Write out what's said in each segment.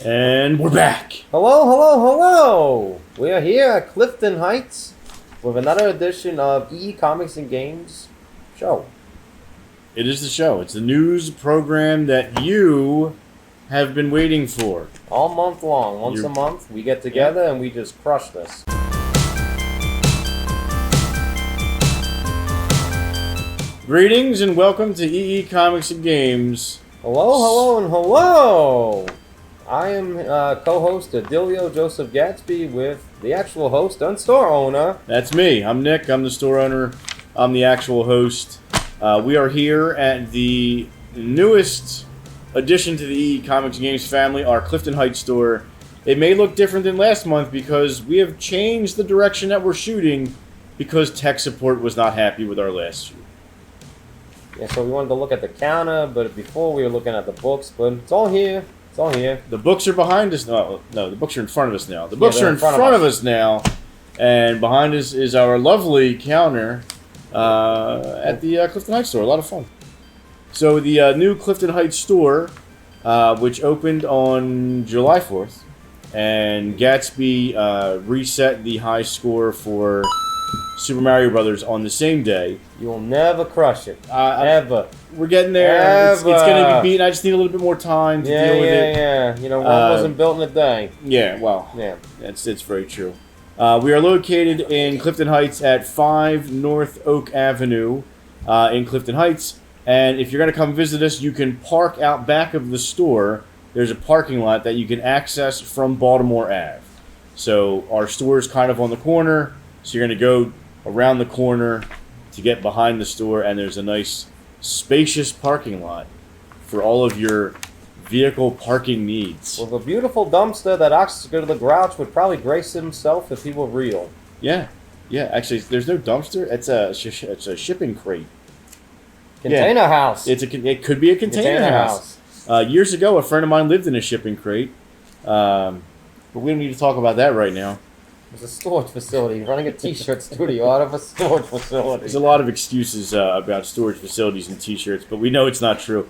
And we're back. Hello, hello, hello! We are here at Clifton Heights with another edition of EE Comics and Games show. It is the show. It's the news program that you have been waiting for. All month long. Once a month, we get together and we just crush this. Greetings and welcome to EE Comics and Games. Hello, hello, and hello! I am co-host Adilio Joseph Gatsby with the actual host and store owner. That's me. I'm Nick. I'm the store owner. I'm the actual host. We are here at the newest addition to the EE Comics and Games family, our Clifton Heights store. It may look different than last month because we have changed the direction that we're shooting because tech support was not happy with our last shoot. Yeah, so we wanted to look at the counter, but before we were looking at the books, but it's all here. It's all here. The books are behind us. No, the books are in front of us now. The books are in front of us now, and behind us is our lovely counter at the Clifton Heights store. A lot of fun. So the new Clifton Heights store, which opened on July 4th, and Gatsby reset the high score for Super Mario Brothers on the same day. You'll never crush it. Ever. We're getting there. It's going to be beaten. I just need a little bit more time to deal with it. Yeah. You know, Rome wasn't built in a day. Yeah, well, yeah, it's very true. We are located in Clifton Heights at 5 North Oak Avenue in Clifton Heights. And if you're going to come visit us, you can park out back of the store. There's a parking lot that you can access from Baltimore Ave. So our store is kind of on the corner. So you're going to go around the corner to get behind the store, and there's a nice spacious parking lot for all of your vehicle parking needs. With a beautiful dumpster that Oscar the Grouch would probably grace himself if he were real. Yeah. Actually, there's no dumpster. It's a shipping crate. Container house. It could be a container house. Years ago, a friend of mine lived in a shipping crate. But we don't need to talk about that right now. It's a storage facility. Running a t-shirt studio out of a storage facility. There's a lot of excuses about storage facilities and t-shirts, but we know it's not true.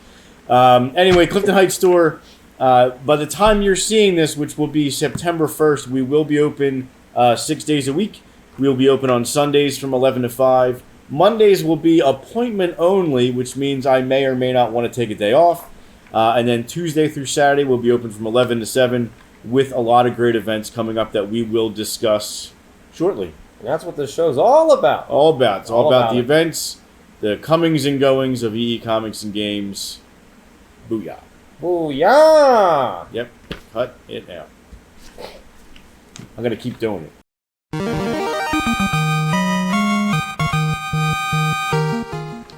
Anyway, Clifton Heights store, by the time you're seeing this, which will be September 1st, we will be open 6 days a week. We will be open on Sundays from 11 to 5. Mondays will be appointment only, which means I may or may not want to take a day off. And then Tuesday through Saturday will be open from 11 to 7 with a lot of great events coming up that we will discuss shortly. And that's what this show's all about. It's all about the events, the comings and goings of EE Comics and Games. Booyah. Booyah! Yep, cut it out. I'm going to keep doing it.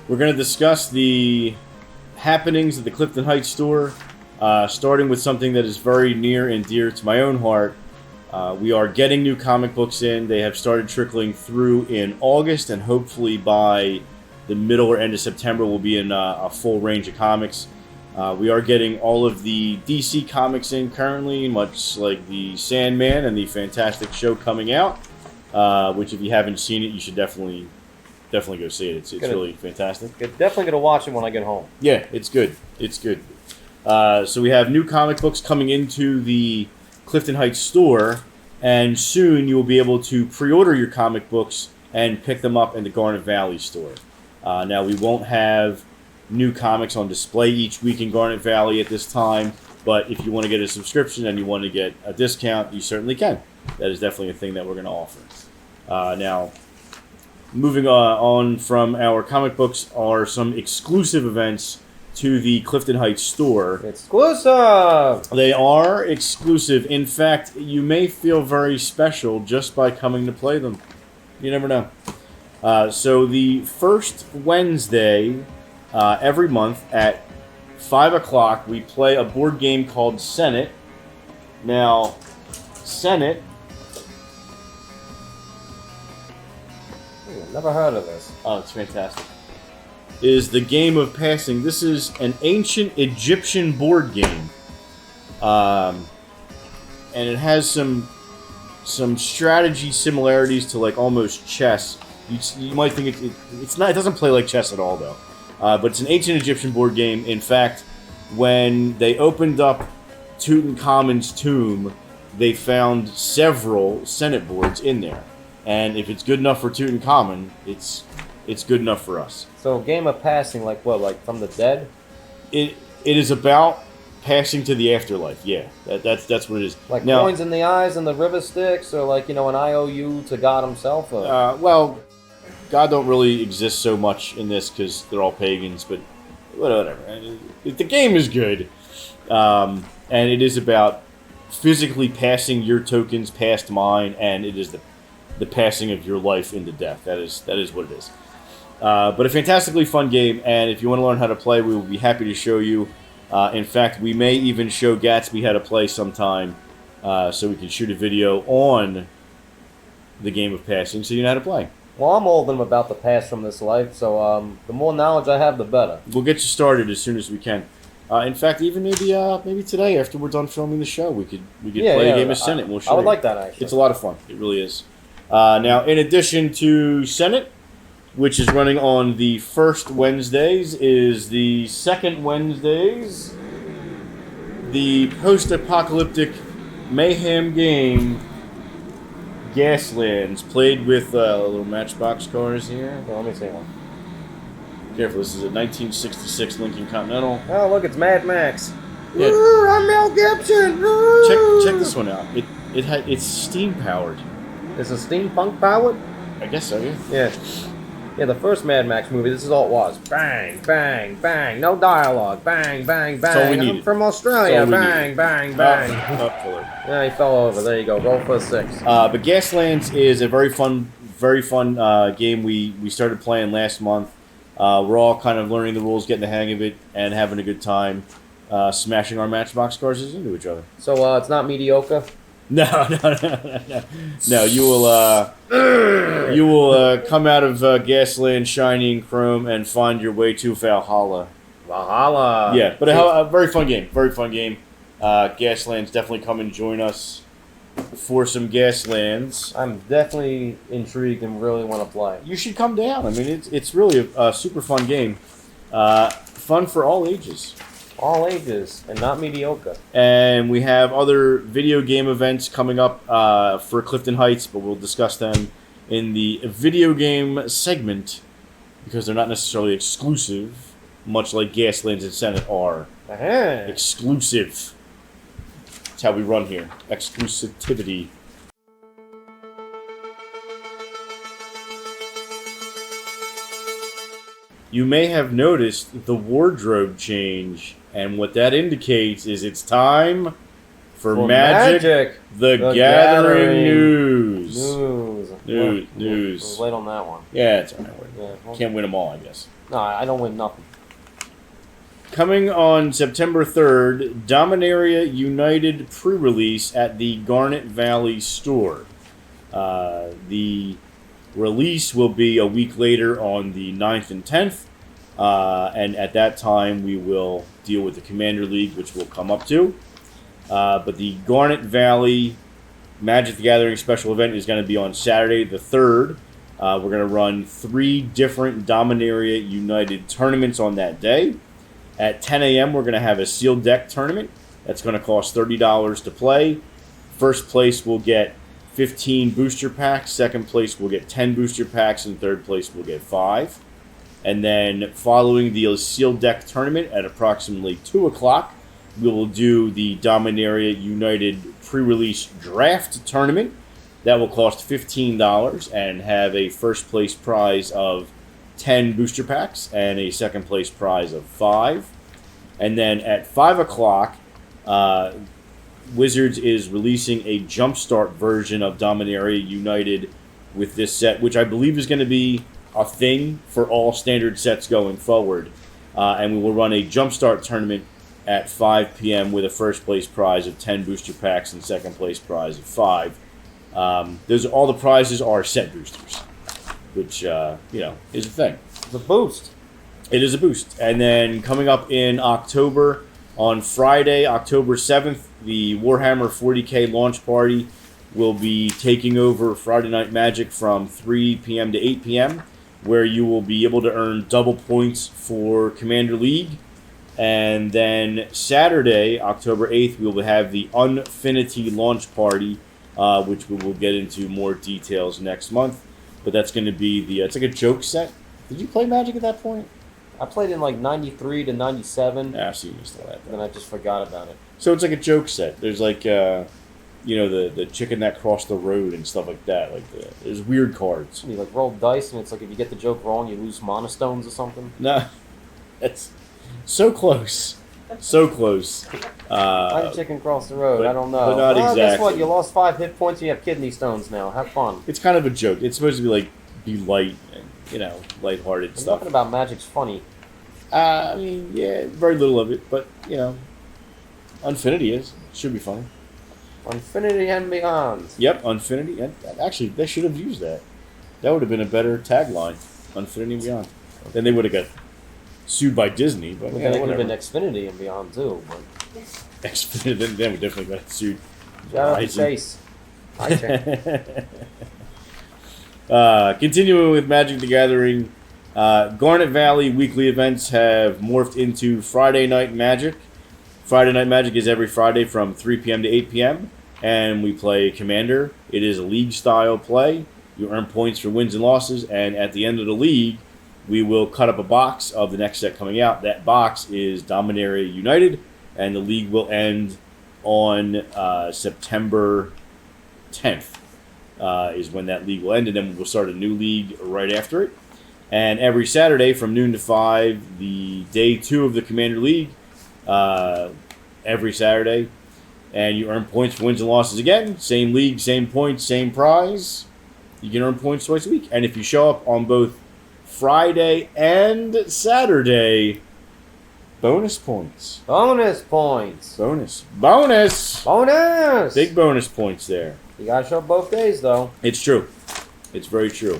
We're going to discuss the happenings at the Clifton Heights store, starting with something that is very near and dear to my own heart. We are getting new comic books in. They have started trickling through in August, and hopefully by the middle or end of September we'll be in a full range of comics. We are getting all of the DC comics in currently, much like the Sandman and the Fantastic Show coming out, which if you haven't seen it, you should definitely go see it. It's really fantastic. Definitely going to watch it when I get home. Yeah, it's good. So we have new comic books coming into the Clifton Heights store, and soon you will be able to pre-order your comic books and pick them up in the Garnet Valley store. Now, we won't have new comics on display each week in Garnet Valley at this time, but if you want to get a subscription and you want to get a discount, you certainly can. That is definitely a thing that we're going to offer. Now, moving on from our comic books are some exclusive events to the Clifton Heights store. Exclusive! They are exclusive. In fact, you may feel very special just by coming to play them. You never know. So the first Wednesday every month at 5 o'clock, we play a board game called Senate. Now, Senate... Never heard of this. Oh, it's fantastic. Is the game of passing. This is an ancient Egyptian board game. And it has some strategy similarities to like almost chess. You might think it's not. It doesn't play like chess at all though. But it's an ancient Egyptian board game. In fact, when they opened up Tutankhamun's tomb, they found several Senate boards in there. And if it's good enough for Tutankhamun, it's good enough for us. So, game of passing, like what? Like from the dead? It is about passing to the afterlife. Yeah, that's what it is. Like now, coins in the eyes and the river Styx, or like an IOU to God Himself. Or... well, God don't really exist so much in this because they're all pagans. But whatever. The game is good, and it is about physically passing your tokens past mine, and it is the passing of your life into death. That is what it is. But a fantastically fun game, and if you want to learn how to play, we will be happy to show you. In fact, we may even show Gatsby how to play sometime, so we can shoot a video on the game of passing so you know how to play. Well, I'm old and I'm about to pass from this life, so the more knowledge I have, the better. We'll get you started as soon as we can. In fact, even maybe today, after we're done filming the show, we could play a game of Senate. And we'll show I would you. like that, actually. It's a lot of fun. It really is. Now, in addition to Senate, which is running on the first Wednesdays, is the second Wednesdays, the post-apocalyptic mayhem game, Gaslands, played with little Matchbox cars here. Let me see one. Careful, this is a 1966 Lincoln Continental. Oh, look, it's Mad Max. Yeah. I'm Mel Gibson. Check this one out. It's steam powered. Is it steampunk powered? I guess so, yeah. Yeah. Yeah, the first Mad Max movie, this is all it was. Bang, bang, bang. No dialogue. Bang, bang, bang. That's all we I'm needed. from Australia. That's all we Bang, bang, bang. Yeah, he fell over. There you go. Roll for 6. But Gaslands is a very fun game we started playing last month. We're all kind of learning the rules, getting the hang of it, and having a good time smashing our Matchbox cars into each other. So it's not mediocre? No. No, you will come out of Gasland shining chrome and find your way to Valhalla. Valhalla. Yeah, but a very fun game. Very fun game. Gaslands, definitely come and join us for some Gaslands. I'm definitely intrigued and really want to play. You should come down. I mean, it's really a super fun game. Fun for all ages. All ages, and not mediocre. And we have other video game events coming up for Clifton Heights, but we'll discuss them in the video game segment because they're not necessarily exclusive, much like Gaslands and Senate are. Uh-huh. Exclusive. That's how we run here. Exclusivity. You may have noticed the wardrobe change, and what that indicates is it's time for Magic the Gathering News. News. News. Late on that one. Yeah, it's all right. Yeah, well, Can't win them all, I guess. no, I don't win nothing. Coming on September 3rd, Dominaria United pre-release at the Garnet Valley store. The release will be a week later on the 9th and 10th, and at that time we will deal with the Commander League, which we'll come up to. But the Garnet Valley Magic the Gathering special event is going to be on Saturday the 3rd. We're going to run 3 different Dominaria United tournaments on that day. At 10 a.m., we're going to have a sealed deck tournament. That's going to cost $30 to play. First place will get 15 booster packs. Second place will get 10 booster packs. And third place will get 5. And then following the sealed deck tournament at approximately 2 o'clock, we will do the Dominaria United pre-release draft tournament. That will cost $15 and have a first place prize of 10 booster packs and a second place prize of 5. And then at 5 o'clock, Wizards is releasing a Jumpstart version of Dominaria United with this set, which I believe is going to be a thing for all standard sets going forward. And we will run a Jumpstart tournament at 5 p.m. with a first place prize of 10 booster packs and second place prize of 5. All the prizes are set boosters, which is a thing. It's a boost. It is a boost. And then coming up in October, on Friday, October 7th, the Warhammer 40k launch party will be taking over Friday Night Magic from 3 p.m. to 8 p.m., where you will be able to earn double points for Commander League And then Saturday, October 8th, we will have the Unfinity launch party, which we will get into more details next month. But that's going to be it's like a joke set. Did you play Magic at that point? I played in like 93 to 97. Ah, so you missed all that. Then I just forgot about it. So it's like a joke set. There's like, the chicken that crossed the road and stuff like that. There's weird cards. You like roll dice, and it's like if you get the joke wrong, you lose monostones or something. Nah, that's so close. So close. Why did chicken cross the road? But, I don't know. But not exactly. Guess what? You lost 5 hit points and you have kidney stones now. Have fun. It's kind of a joke. It's supposed to be light and, lighthearted stuff. Nothing about Magic's funny. I mean, yeah, very little of it. But, Unfinity is. Should be funny. Infinity and Beyond. Yep, Unfinity. And actually, they should have used that. That would have been a better tagline. Infinity and Beyond. Then they would have got sued by Disney, but then it would have been Xfinity and Beyond too. But Xfinity, then we definitely got sued. Shout out to Chase. Hi, Chase. Continuing with Magic the Gathering, Garnet Valley weekly events have morphed into Friday Night Magic. Friday Night Magic is every Friday from 3 p.m. to 8 p.m. and we play Commander. It is a league-style play. You earn points for wins and losses, and at the end of the league, we will cut up a box of the next set coming out. That box is Dominaria United, and the league will end on September 10th is when that league will end, and then we'll start a new league right after it. And every Saturday from noon to 5, the day 2 of the Commander League, every Saturday, and you earn points for wins and losses again. Same league, same points, same prize. You can earn points twice a week. And if you show up on both Friday and Saturday, bonus points. Bonus points. Bonus. Big bonus points there. You gotta show up both days, though. It's true. It's very true.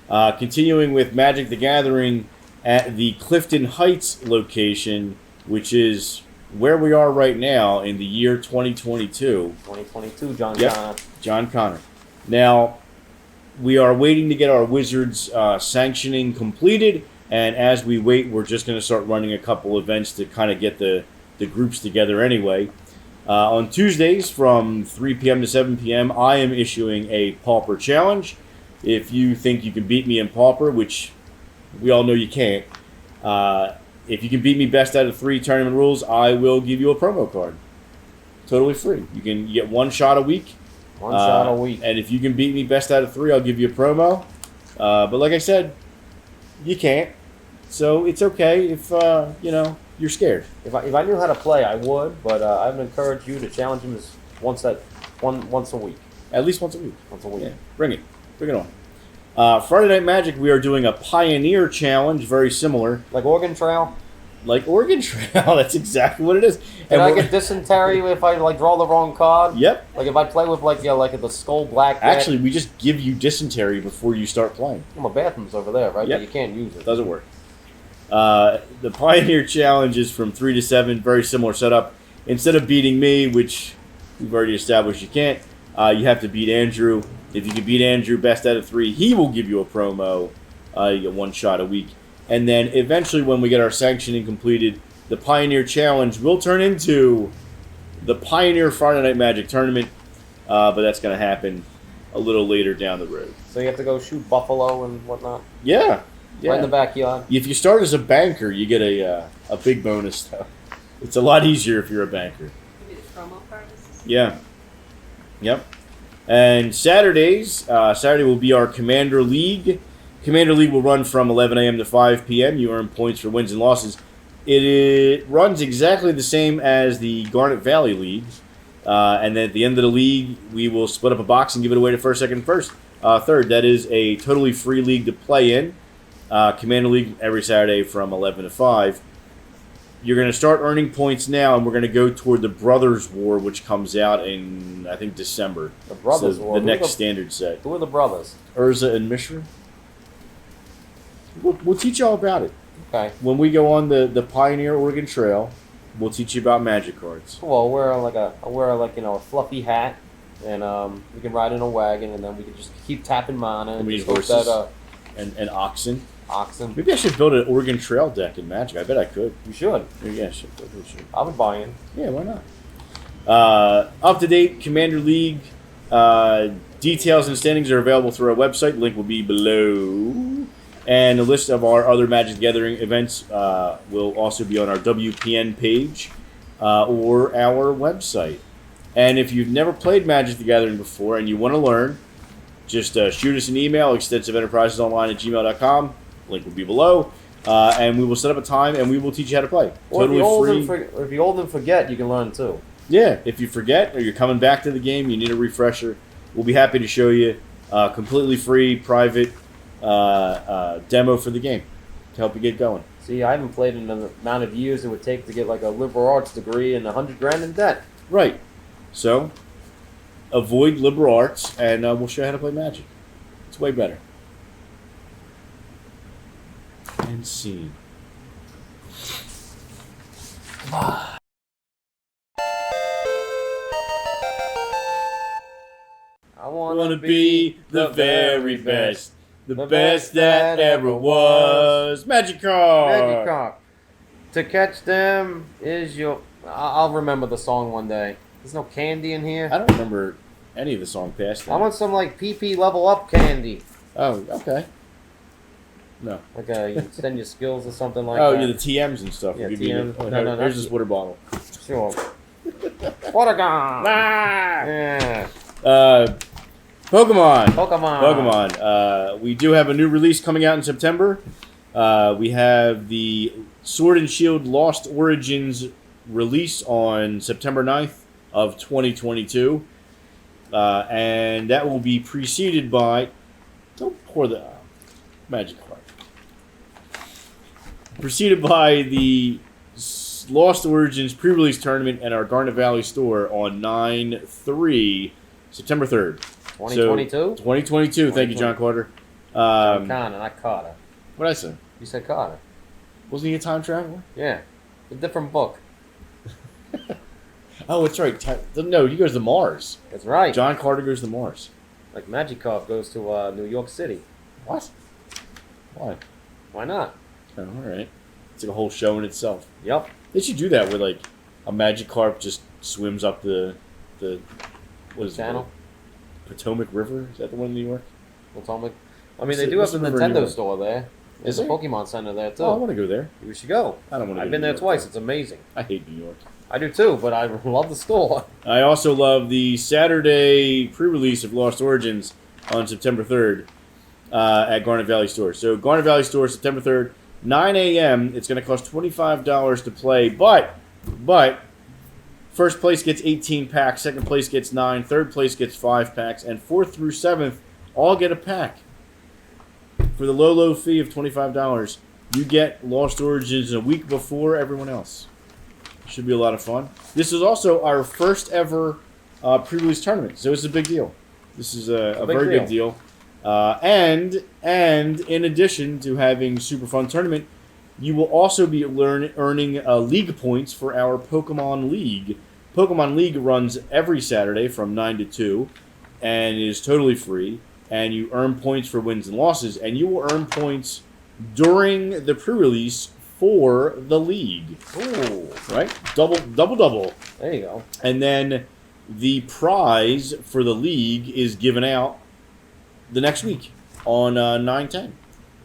Continuing with Magic the Gathering at the Clifton Heights location, which is where we are right now in the year 2022. 2022, John Yep. Connor. John Connor. Now, we are waiting to get our Wizards sanctioning completed, and as we wait, we're just going to start running a couple events to kind of get the groups together anyway. On Tuesdays from 3 p.m. to 7 p.m., I am issuing a Pauper Challenge. If you think you can beat me in Pauper, which we all know you can't, if you can beat me best out of 3 tournament rules, I will give you a promo card. Totally free. You get one shot a week. One shot a week. And if you can beat me best out of 3, I'll give you a promo. But like I said, you can't. So it's okay if, you're scared. If I knew how to play, I would, but I would encourage you to challenge him once a week. At least once a week. Once a week. Yeah, bring it. Bring it on. Friday Night Magic, we are doing a Pioneer Challenge, very similar. Like Oregon Trail? Like Oregon Trail, that's exactly what it is. Can I get dysentery if I draw the wrong card? Yep. Like if I play with the skull black deck? Actually, we just give you dysentery before you start playing. My bathroom's over there, right? Yep. But you can't use it. Doesn't work. The Pioneer Challenge is from 3 to 7, very similar setup. Instead of beating me, which we've already established you can't, you have to beat Andrew. If you can beat Andrew best out of 3, he will give you a promo. You get one shot a week. And then eventually when we get our sanctioning completed, the Pioneer Challenge will turn into the Pioneer Friday Night Magic Tournament. But that's going to happen a little later down the road. So you have to go shoot buffalo and whatnot? Yeah. Right in the backyard? If you start as a banker, you get a big bonus, though. It's a lot easier if you're a banker. You get a promo card? Yeah. Yep. And Saturday will be our Commander League. Commander League will run from 11 a.m. to 5 p.m. You earn points for wins and losses. It runs exactly the same as the Garnet Valley League. And then at the end of the league, we will split up a box and give it away to first, second, third. That is a totally free league to play in. Commander League every Saturday from 11 to 5. You're going to start earning points now, and we're going to go toward the Brothers War, which comes out in, I think, December. The Brothers War? The next standard set. Who are the brothers? Urza and Mishra. We'll teach you all about it. Okay. When we go on the Pioneer Oregon Trail, we'll teach you about magic cards. Well, I'll wear a fluffy hat, and we can ride in a wagon, and then we can just keep tapping mana. And we need hope horses that, and oxen. Oxen. Maybe I should build an Oregon Trail deck in Magic. I bet I could. You should. Yeah, I should. I should. I would buy in. Yeah, why not? Up to date Commander League details and standings are available through our website. Link will be below. And a list of our other Magic the Gathering events will also be on our WPN page or our website. And if you've never played Magic the Gathering before and you want to learn, just shoot us an email, extensiveenterprisesonline@gmail.com. Link will be below. And we will set up a time and we will teach you how to play. Or Totally if you're old and forget, you can learn too. Yeah, if you forget or you're coming back to the game, you need a refresher, we'll be happy to show you completely free, private demo for the game to help you get going. See, I haven't played in the amount of years it would take to get like a liberal arts degree and $100,000 in debt. Right. So, avoid liberal arts, and we'll show you how to play Magic. It's way better. And scene. I Want to be the very best. The best that ever was. Magic card. Magic card. To catch them is your... I'll remember the song one day. There's no candy in here. I don't remember any of the song past that. I want some like PP level up candy. Oh, okay. No. Like you extend your skills or something like Oh, that. yeah, the TMs and stuff. Yeah, Give me TMs. the- No, Here's this water bottle. Sure. Water gun. Ah! Yeah. Pokemon. Pokemon. We do have a new release coming out in September. We have the Sword and Shield Lost Origins release on September 9th of 2022. And that will be preceded by... Don't pour the Magic card. Preceded by the Lost Origins pre-release tournament at our Garnet Valley store on 9/3, September 3rd. 2022? So, 2022. Thank you, John Carter. John Connor, not Carter. What did I say? You said Carter. Wasn't he a time traveler? Yeah. A different book. Oh, that's right. No, he goes to Mars. That's right. John Carter goes to Mars. Like Magikarp goes to New York City. What? Why? Why not? Oh, all right. It's like a whole show in itself. Yep. They should do that where like a Magikarp just swims up the what is Channel? it? Potomac River? Is that the one in New York? Potomac. I mean, they do have the Nintendo store there. There's a Pokemon Center there too. Oh, I want to go there. We should go. I don't want to. I've been there twice. It's amazing. I hate New York. I do too, but I love the store. I also love the Saturday pre-release of Lost Origins on September 3rd at Garnet Valley Store. So Garnet Valley Store, September 3rd, 9 a.m. It's going to cost $25 to play, but first place gets 18 packs, second place gets 9, third place gets 5 packs, and 4th through 7th all get a pack. For the low fee of $25, you get Lost Origins a week before everyone else. Should be a lot of fun. This is also our first ever pre-release tournament, so it's a big deal. This is a very big deal. And in addition to having super fun tournament, you will also be earning league points for our Pokemon League. Pokemon League runs every Saturday from 9 to 2 and is totally free. And you earn points for wins and losses, and you will earn points during the pre-release for the league. Ooh. Right? Double. There you go. And then the prize for the league is given out the next week on 9/10.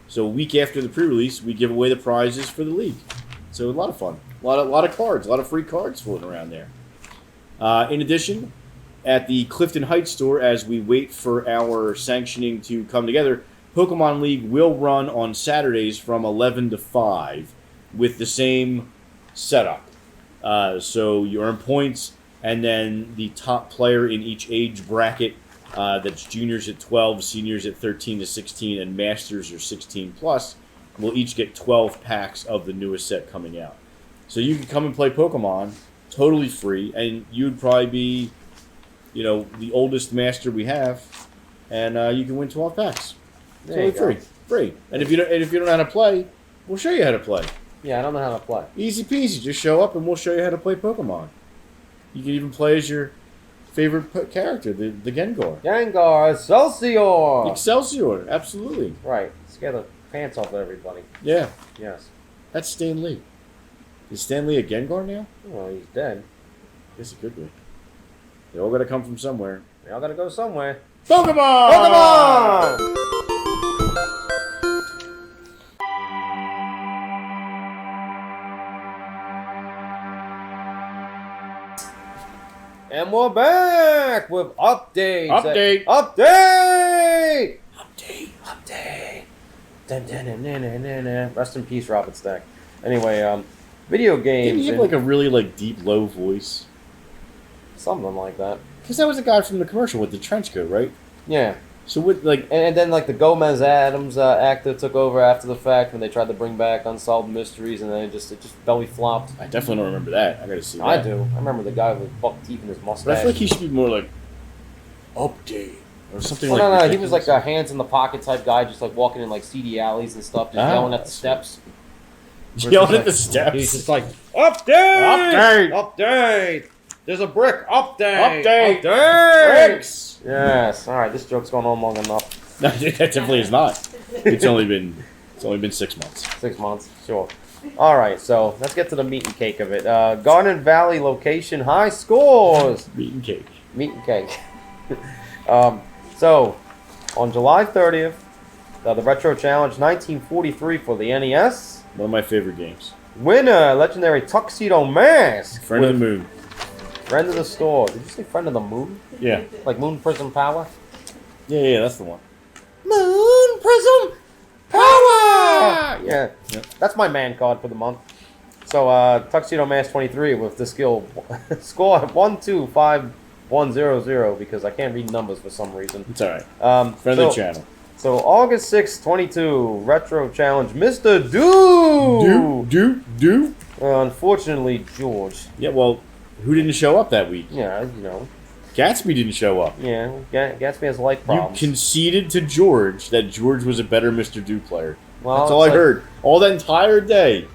So a week after the pre-release, we give away the prizes for the league. So a lot of fun. A lot of cards. A lot of free cards floating around there. In addition, at the Clifton Heights store, as we wait for our sanctioning to come together, Pokemon League will run on Saturdays from 11 to 5 with the same setup. So you earn points, and then the top player in each age bracket, that's juniors at 12, seniors at 13 to 16, and masters are 16 plus, will each get 12 packs of the newest set coming out. So you can come and play Pokemon totally free, and you'd probably be, the oldest master we have, and you can win 12 packs. Totally free. And if you don't know how to play, we'll show you how to play. Yeah, I don't know how to play. Easy peasy. Just show up and we'll show you how to play Pokemon. You can even play as your favorite character, the Gengar. Gengar, Excelsior! Excelsior, absolutely. Right. Scare the pants off everybody. Yeah, Yes. that's Stan Lee. Is Stan Lee a Gengar now? Well, he's dead. I guess it could be. They all gotta come from somewhere. They all gotta go somewhere. Pokemon! Pokemon! And we're back with updates. Update! Update! Update! Dun, dun, dun, dun, dun, dun, dun. Rest in peace, Robert Stack. Anyway, video games. Didn't he have like a really like deep, low voice? Something like that. Because that was the guy from the commercial with the trench coat, right? Yeah. So what, like, And then like the Gomez Adams actor took over after the fact when they tried to bring back Unsolved Mysteries, and then it just belly flopped. I definitely don't remember that. I gotta see that. I do. I remember the guy with buck teeth in his mustache. But I feel like he should be more like update or something Well, like. no, he was like a hands in the pocket type guy, just like walking in like seedy alleys and stuff, just yelling at the steps. yelling at the He's steps. just like update, update. There's a brick. Update, Bricks. Yes. All right. This joke's going on long enough. No, that definitely is not. It's only been 6 months. 6 months. Sure. All right. So let's get to the meat and cake of it. Garnet Valley location high scores. Meat and cake. Meat and cake. So on July 30th, the Retro Challenge 1943 for the NES. One of my favorite games. Winner, legendary Tuxedo Mask. Friend of the Moon. Friend of the store. Did you say friend of the moon? Yeah. Like Moon Prism Power? Yeah, that's the one. Moon Prism Power! Yeah. Yep. That's my man card for the month. So, Tuxedo Mask 23 with the skill score 125100 because I can't read numbers for some reason. It's alright. Friend So- of the channel. So, August 6th, 22, Retro Challenge, Mr. Do! Do? Unfortunately, George. Yeah, well, who didn't show up that week? Yeah, you know. Gatsby didn't show up. Yeah, Gatsby has life You problems. conceded to George that George was a better Mr. Do player. Well, That's all I it's like- heard. All that entire day.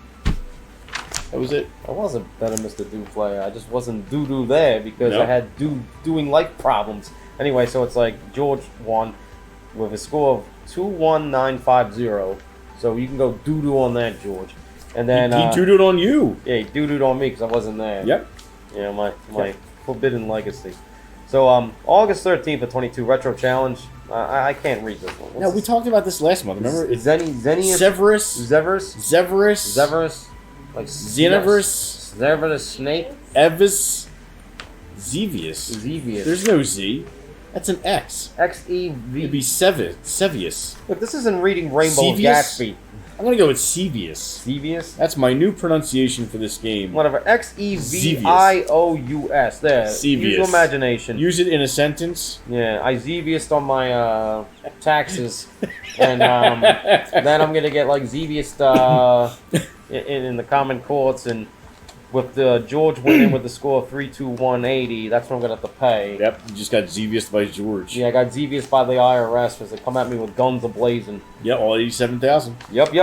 That was it. I wasn't better Mr. Do player. I just wasn't doo-doo there because Nope. I had doing life problems. Anyway, so it's like George won with a score of 21950. So you can go doo-doo on that, George. And then He doo-dooed on you. yeah, he doo-dooed on me because I wasn't there. Yep. Yeah, my forbidden legacy. So August 13th of 22 Retro Challenge. I can't read this one. No, we talked about this last month. Remember? It's Zenius? Severus. Zeverus? Zeverus. Like Xenoverse. Zeverus Snake? Evis. Zevius. Zevius. There's no Z. That's an X. XEV. It'd be Sevius. Look, this isn't reading Rainbow Sevius? Gatsby. I'm gonna go with Sevius. Zevius? That's my new pronunciation for this game. Whatever. XEVIOUS. There. Use your Zevius. imagination. Use it in a sentence. Yeah, I Zeviused on my taxes. And then I'm going to get like Zeviused in the common courts. And with George winning with the score of 32180, that's what I'm going to have to pay. Yep, you just got Zevius by George. Yeah, I got Zeviused by the IRS because they come at me with guns ablazing. Yeah, all 87,000. Yep.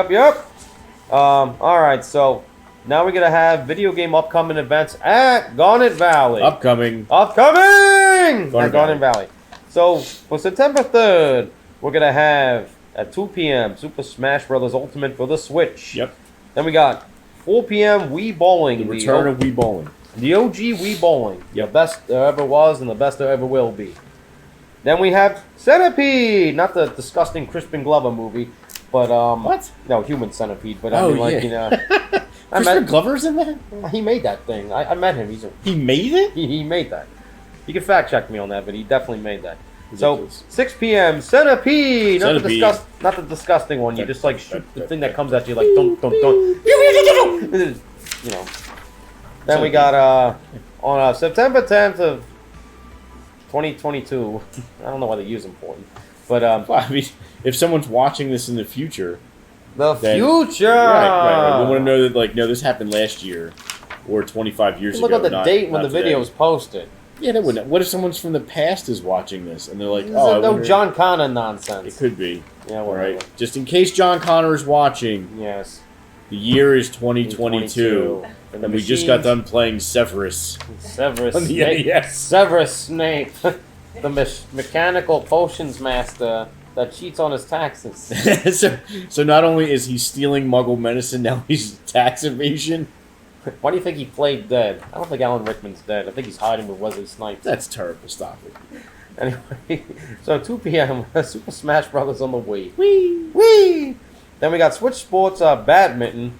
Alright, so now we're going to have video game upcoming events at Garnet Valley. Upcoming. At Garnet Valley. So, for September 3rd, we're going to have, at 2 p.m., Super Smash Bros. Ultimate for the Switch. Yep. Then we got 4 p.m. Wii Bowling. The return of Wii Bowling. The OG Wii Bowling. Yep. The best there ever was and the best there ever will be. Then we have Centipede. Not the disgusting Crispin Glover movie, but, What? No, Human Centipede, but Oh, I mean, like, yeah. you know... Crispin Glover's in that? He made that thing. I met him. He made it? He made that. You can fact check me on that, but he definitely made that. Ridiculous. So 6 p.m. Centipede. Centipede. Not the disgusting one. You just like shoot the thing that comes at you like dun dun dun. You know. Then we got on September 10th of 2022. I don't know why they use important, but Well, I mean, if someone's watching this in the future, the then- future. right. We want to know that, like, no, this happened last year or 25 years Look ago. at the not- date when not the today. video was posted. Yeah, that wouldn't. What if someone's from the past is watching this and they're like, This "Oh, I is no wonder-" John Connor nonsense. It could be. Yeah, All whatever. right. Just in case John Connor is watching, Yes. the year is 2022, And and we just got done playing Severus. Severus Yeah, Snape. yes. Severus Snape. The mechanical potions master that cheats on his taxes. so not only is he stealing Muggle medicine, now he's tax evasion. Why do you think he played dead? I don't think Alan Rickman's dead. I think he's hiding with Wesley Snipes. That's terrible. Stop it. Anyway, so 2 p.m. Super Smash Brothers on the Wii. Whee! Whee! Then we got Switch Sports badminton.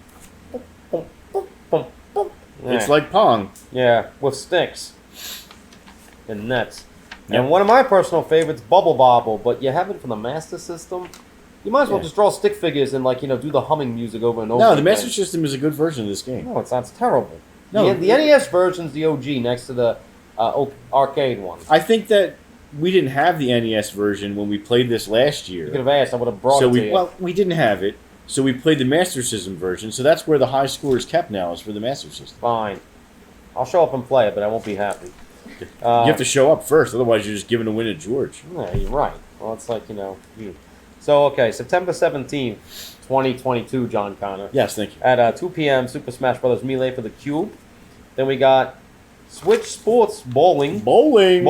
It's like Pong. Yeah, with sticks and nets. Yep. And one of my personal favorites, Bubble Bobble, but you have it for the Master System. You might as well just draw stick figures and do the humming music over and over. No, the Master System is a good version of this game. No, it's not. It's terrible. No, the NES version's the OG next to the arcade one. I think that we didn't have the NES version when we played this last year. You could have asked. I would have brought it to you. Well, we didn't have it, so we played the Master System version. So that's where the high score is kept now, is for the Master System. Fine. I'll show up and play it, but I won't be happy. You have to show up first, otherwise you're just giving a win to George. Yeah, you're right. Well, it's like, So, okay, September 17th, 2022, John Connor. Yes, thank you. At 2 p.m., Super Smash Bros. Melee for the Cube. Then we got Switch Sports Bowling. Bowling!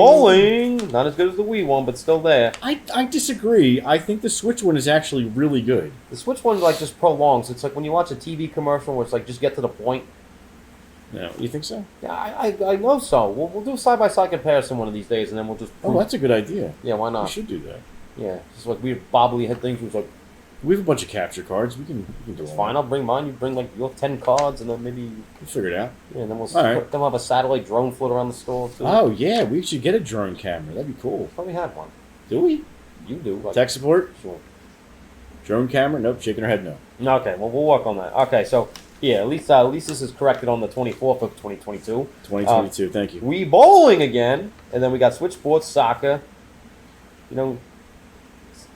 Not as good as the Wii one, but still there. I disagree. I think the Switch one is actually really good. The Switch one, just prolongs. It's like when you watch a TV commercial where it's like, just get to the point. No, you think so? Yeah, I know so. We'll do side-by-side comparison one of these days, and then we'll just... Oh, that's a good idea. Yeah, why not? We should do that. Yeah, just like weird bobbly head things. It's like, we have a bunch of capture cards. We can do it's all fine. that. I'll bring mine. You bring your 10 cards, and then maybe We'll figure it out. and then All right. then we'll have a satellite drone float around the store too. Oh, yeah, we should get a drone camera. That'd be cool. Probably had one. Do we? You do. Tech support? Sure. Drone camera? Nope, shaking her head no. Okay, well we'll work on that. Okay, so yeah, at least this is corrected on the 24th of 2022. 2022, thank you. We bowling again, and then we got Switch Sports Soccer.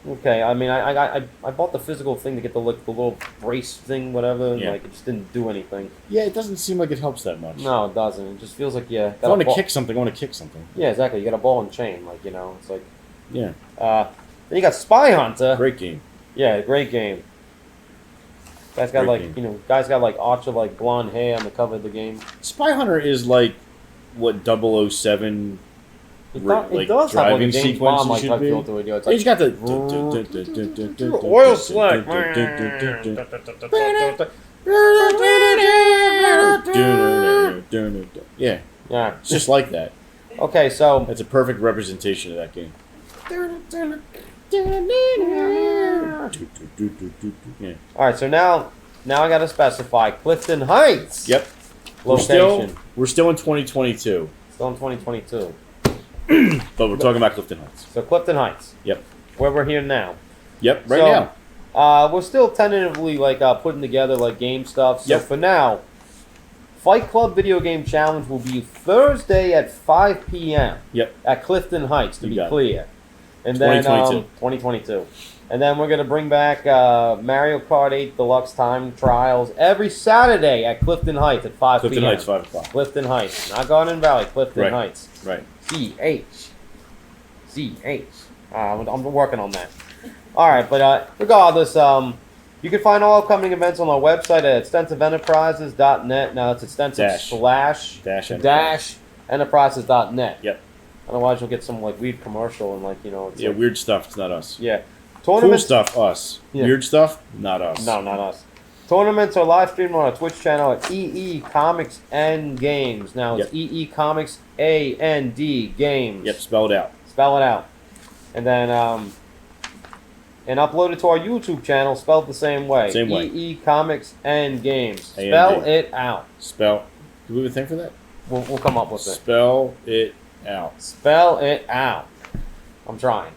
Okay, I mean, I bought the physical thing to get the little brace thing, whatever, and Yeah. it just didn't do anything. Yeah, it doesn't seem like it helps that much. No, it doesn't. It just feels like If I want to kick something, I want to kick something. Yeah, exactly. You got a ball and chain, it's like. Yeah. Then you got Spy Hunter. Great game. Yeah, great game. Guy's got Great game. guys got Archer blonde hair on the cover of the game. Spy Hunter is like what 007 It like does have driving a James sequences Bond should type be. feel to it. It's He's got the oil slick. Yeah, Yeah. it's just like that. Okay, so That's a perfect representation of that game. Yeah. all right, so now I got to specify Clifton Heights. Yep. Location. We're still in 2022, Still in 2022. but we're talking about Clifton Heights. So Clifton Heights. Yep. Where we're here now. Yep. Right So, now. we're still tentatively putting together game stuff. So Yep. for now, Fight Club Video Game Challenge will be Thursday at 5 p.m. Yep. at Clifton Heights, to You be got it. clear. And then 2022. And then we're going to bring back Mario Kart 8 Deluxe Time Trials every Saturday at Clifton Heights at 5 Clifton p.m. Heights, 5 o'clock. Clifton Heights. Not Garnet Valley, Clifton Right. Heights. Right. C-H. I'm working on that. All right, but regardless, you can find all upcoming events on our website at extensiveenterprises.net. Now it's extensive Dash enterprises.net. Yep. Otherwise, you'll get some weird commercial and it's Yeah, weird stuff. It's not us. yeah. Cool Tournaments. stuff, us. Yeah. Weird stuff, not us. No, not us. Tournaments are live streamed on our Twitch channel at EE Comics and Games. Now it's EE Comics A-N-D Games. Yep, spell it out. Spell it out. And then and upload it to our YouTube channel spelled the same way. Same way. EE Comics and Games. A-N-D. Spell it out. Do we have a thing for that? We'll come up with it. Spell it out. Spell it out. I'm trying.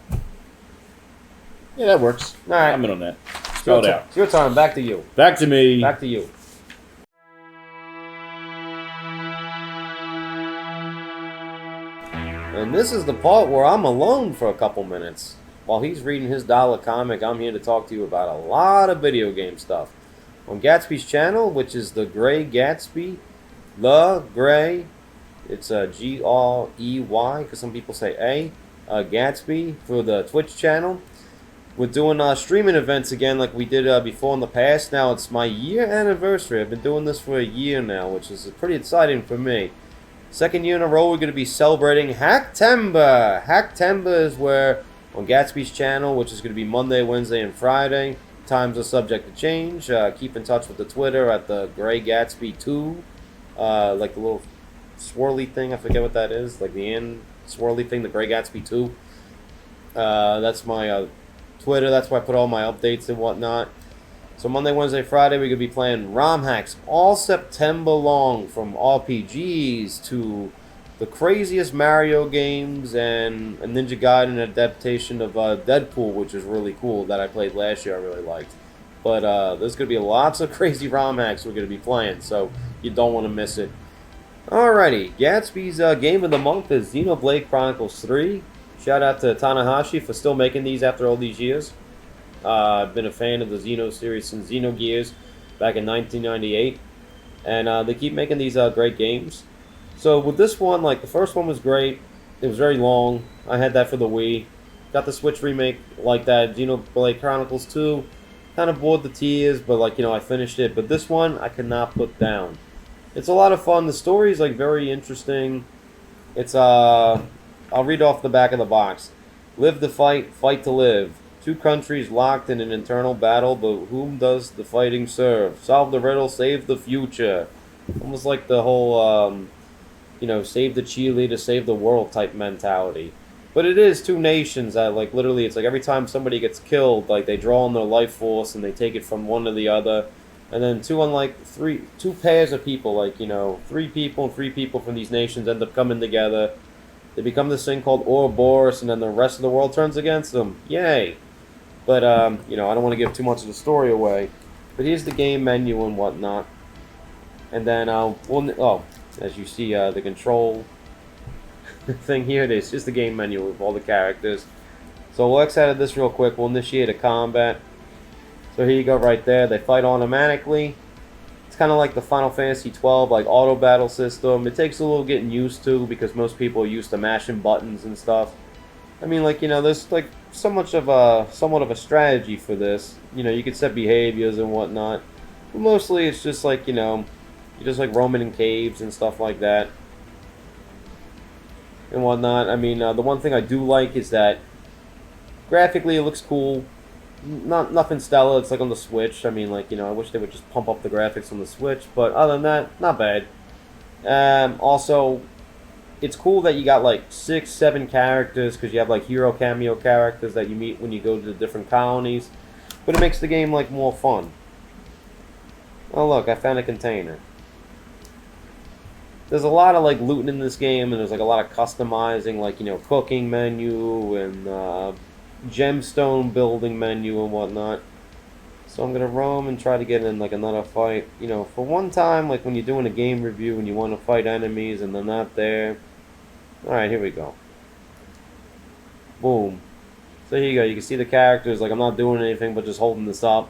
Yeah, that works. All right. I'm in on that. Spell it out. It's your turn. Back to you. Back to me. Back to you. And this is the part where I'm alone for a couple minutes. While he's reading his dollar comic, I'm here to talk to you about a lot of video game stuff. On Gatsby's channel, which is The Gray Gatsby, The Gray, it's G-R-E-Y, because some people say A, Gatsby, for the Twitch channel. We're doing streaming events again like we did before in the past. Now it's my year anniversary. I've been doing this for a year now, which is pretty exciting for me. Second year in a row, we're going to be celebrating Hacktember. Hacktember is where on Gatsby's channel, which is going to be Monday, Wednesday, and Friday. Times are subject to change. Keep in touch with the Twitter at the Gray Gatsby 2, like the little swirly thing. I forget what that is, like the end swirly thing, the Gray Gatsby 2. That's my Twitter. That's where I put all my updates and whatnot. So Monday, Wednesday, Friday, we're going to be playing ROM hacks all September long, from RPGs to the craziest Mario games and a Ninja Gaiden adaptation of Deadpool, which is really cool, that I played last year. I really liked. But there's going to be lots of crazy ROM hacks we're going to be playing, so you don't want to miss it. Alrighty, Gatsby's game of the month is Xenoblade Chronicles 3. Shout out to Tanahashi for still making these after all these years. I've been a fan of the Xeno series since Xenogears back in 1998. And they keep making these great games. So with this one, like, the first one was great. It was very long. I had that for the Wii. Got the Switch remake like that. Xenoblade Chronicles 2. Kind of bored the tears, but, like, you know, I finished it. But this one, I could not put down. It's a lot of fun. The story is, like, very interesting. It's, I'll read off the back of the box. Live to fight, fight to live. Two countries locked in an internal battle, but whom does the fighting serve? Solve the riddle, save the future. Almost like the whole, you know, save the cheerleader, save the world type mentality. But it is two nations that, like, literally, it's like every time somebody gets killed, like, they draw on their life force and they take it from one to the other. And then two pairs of people, like, you know, three people from these nations end up coming together. They become this thing called Ouroboros, and then the rest of the world turns against them. Yay! But, you know, I don't want to give too much of the story away. But here's the game menu and whatnot. And then, as you see, the control thing here, it is just the game menu with all the characters. So we'll X out of this real quick. We'll initiate a combat. So here you go right there. They fight automatically. It's kind of like the Final Fantasy 12, like, auto battle system. It takes a little getting used to because most people are used to mashing buttons and stuff. I mean, like, you know, there's, like, somewhat of a strategy for this. You know, you can set behaviors and whatnot. But mostly it's just like, you know, you're just like roaming in caves and stuff like that. And whatnot. I mean, the one thing I do like is that graphically it looks cool. Nothing stellar. It's like on the Switch. I mean, like, you know, I wish they would just pump up the graphics on the Switch. But other than that, not bad. Also, it's cool that you got like 6, 7 characters, because you have like hero cameo characters that you meet when you go to the different colonies. But it makes the game like more fun. Oh look, I found a container. There's a lot of like looting in this game, and there's like a lot of customizing, like, you know, cooking menu and gemstone building menu and whatnot. So I'm gonna roam and try to get in like another fight. You know, for one time, like when you're doing a game review and you want to fight enemies and they're not there. Alright, here we go. Boom. So here you go. You can see the characters. Like, I'm not doing anything but just holding this up.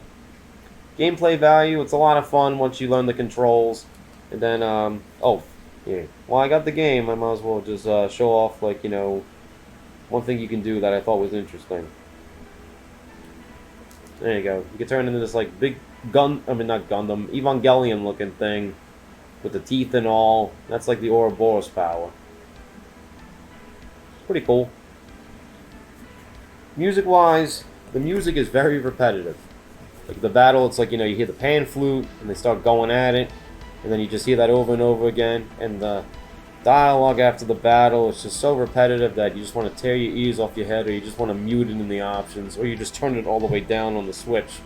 Gameplay value, it's a lot of fun once you learn the controls. And then, oh, yeah. Well, I got the game. I might as well just show off, like, you know, one thing you can do that I thought was interesting. There you go. You can turn into this, like, big not Gundam, Evangelion looking thing with the teeth and all. That's like the Ouroboros power. Pretty cool. Music-wise, the music is very repetitive. Like the battle, it's like, you know, you hear the pan flute and they start going at it, and then you just hear that over and over again, and the dialogue after the battle is just so repetitive that you just want to tear your ears off your head, or you just want to mute it in the options, or you just turn it all the way down on the Switch.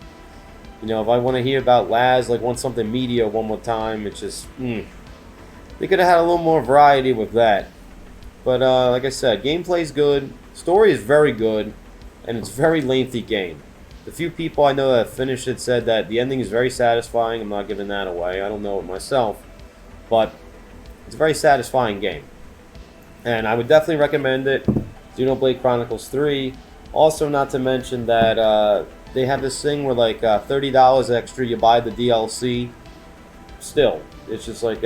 You know, if I want to hear about Laz, like, want something media one more time, it's just, they could have had a little more variety with that. But, like I said, gameplay's good, story is very good, and it's a very lengthy game. The few people I know that have finished it said that the ending is very satisfying. I'm not giving that away. I don't know it myself. But it's a very satisfying game. And I would definitely recommend it. Xenoblade Chronicles 3. Also, not to mention that they have this thing where, like, $30 extra, you buy the DLC. Still, it's just like,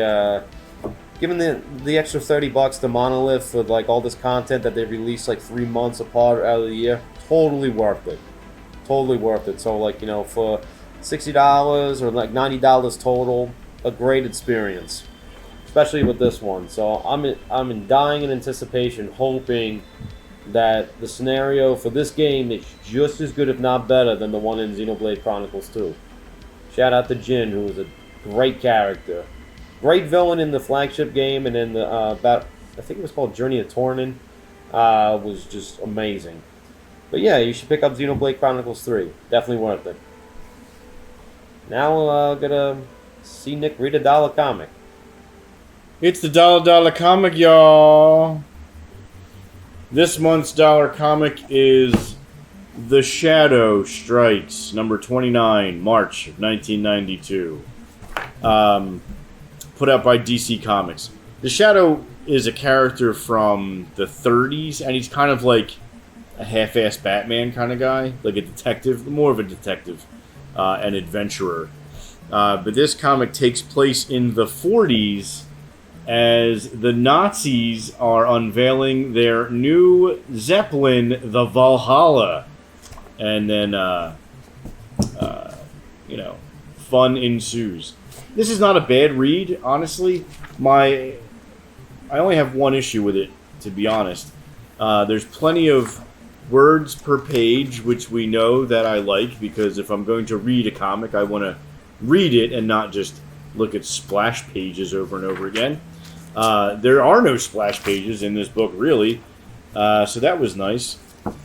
given the extra $30 to Monolith for, like, all this content that they release, like, 3 months apart out of the year, totally worth it. Totally worth it. So, like, you know, for $60 or like $90 total, a great experience, especially with this one. So I'm in dying in anticipation, hoping that the scenario for this game is just as good, if not better, than the one in Xenoblade Chronicles 2. Shout out to Jin, who was a great character. Great villain in the flagship game, and in the, I think it was called Journey of Tornin, was just amazing. But yeah, you should pick up Xenoblade Chronicles 3. Definitely worth it. Now we're gonna see Nick read a dollar comic. It's the dollar comic, y'all. This month's dollar comic is The Shadow Strikes, number 29, March of 1992. Put out by DC Comics. The Shadow is a character from the 30s, and he's kind of like a half-assed Batman kind of guy, like a detective, more of a detective, an adventurer. But this comic takes place in the 40s as the Nazis are unveiling their new Zeppelin, the Valhalla. And then, fun ensues. This is not a bad read, honestly. I only have one issue with it, to be honest. There's plenty of words per page, which we know that I like, because if I'm going to read a comic, I want to read it and not just look at splash pages over and over again. There are no splash pages in this book, really, so that was nice.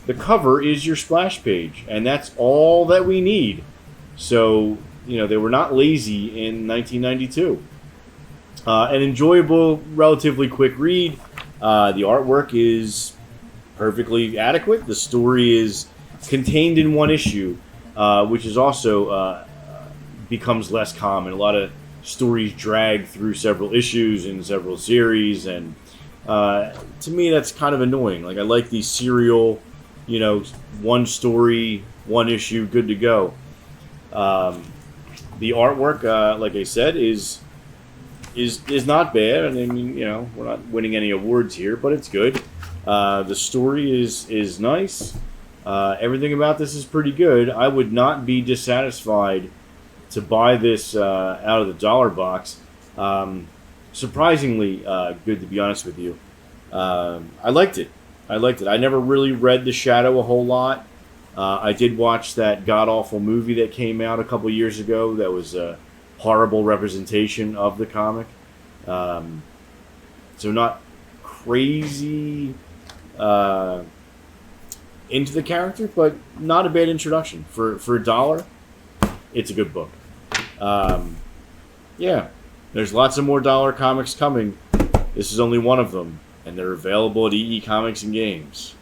The cover is your splash page, and that's all that we need. So, they were not lazy in 1992. An enjoyable, relatively quick read. The artwork is perfectly adequate. The story is contained in one issue, which is also becomes less common. A lot of stories drag through several issues in several series, and to me that's kind of annoying. Like, I like these serial, one story, one issue, good to go. The artwork, like I said, is not bad. I mean, we're not winning any awards here, but it's good. The story is nice. Everything about this is pretty good. I would not be dissatisfied to buy this out of the dollar box. Surprisingly good, to be honest with you. I liked it. I never really read The Shadow a whole lot. I did watch that god-awful movie that came out a couple years ago that was a horrible representation of the comic. So not crazy into the character, but not a bad introduction. For $1, it's a good book. Yeah, there's lots of more dollar comics coming. This is only one of them, and they're available at EE Comics and Games.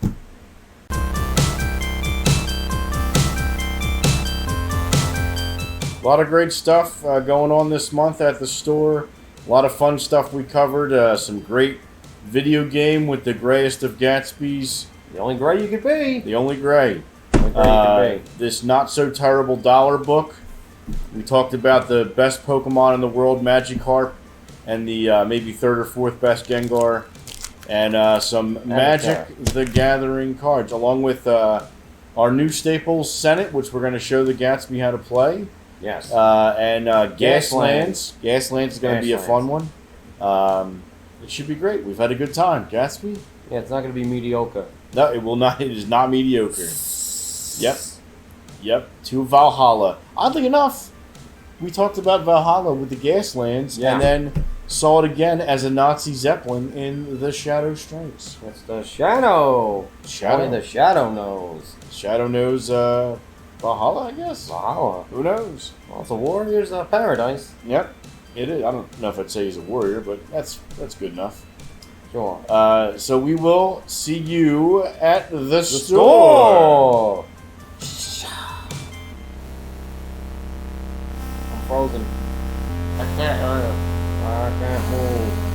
A lot of great stuff going on this month at the store. A lot of fun stuff we covered. Some great video game with the grayest of Gatsbys. The only gray you could be. The only gray. This not-so-terrible dollar book. We talked about the best Pokemon in the world, Magikarp, and the maybe third or fourth best Gengar, and some Magic the Gathering cards, along with our new staples, Senate, which we're going to show the Gatsby how to play. Yes. And Gaslands. Gaslands is going to be a fun one. It should be great. We've had a good time. Gatsby? Yeah, it's not going to be mediocre. No, it will not. It is not mediocre. Yep. To Valhalla. Oddly enough, we talked about Valhalla with the Gaslands, and then saw it again as a Nazi Zeppelin in The Shadow Strikes. That's the Shadow. Only the Shadow knows. Shadow knows Valhalla, I guess. Valhalla. Who knows? Well, it's a warrior's paradise. Yep, it is. I don't know if I'd say he's a warrior, but that's good enough. Sure. So we will see you at the store. I'm frozen. I can't move.